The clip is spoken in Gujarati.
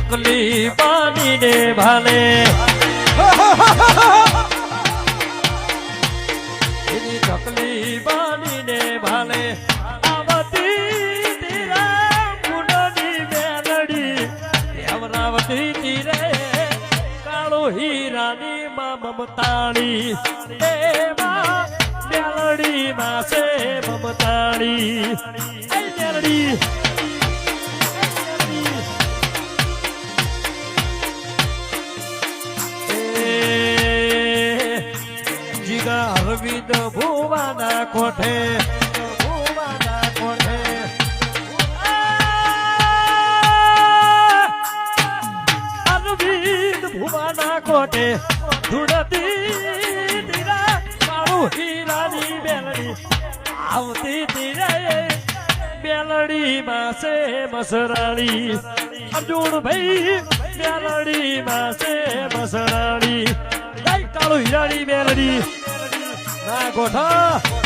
ચકલી પાણીને ભાલે એની ચકલી પાણીને ભાલે આવતી તીરા કુંડની મેલડી અમરાવતી તીરે કાળો હીરાની માં મમતાણી એમાં મેલડી માં છે મમતાણી મેલડી અરવિંદ ભુવાના કોઠે અરવિંદ ભુવાના કોઠે ધૂળતી તીરા મારું હીરાની બેલડી આવતી તીરા બેલડી માં છે મસરાણી અર્જુન ભાઈ બેલડી માં છે મસરાણી કાળું હીરાની બેલડી ના ગોઠા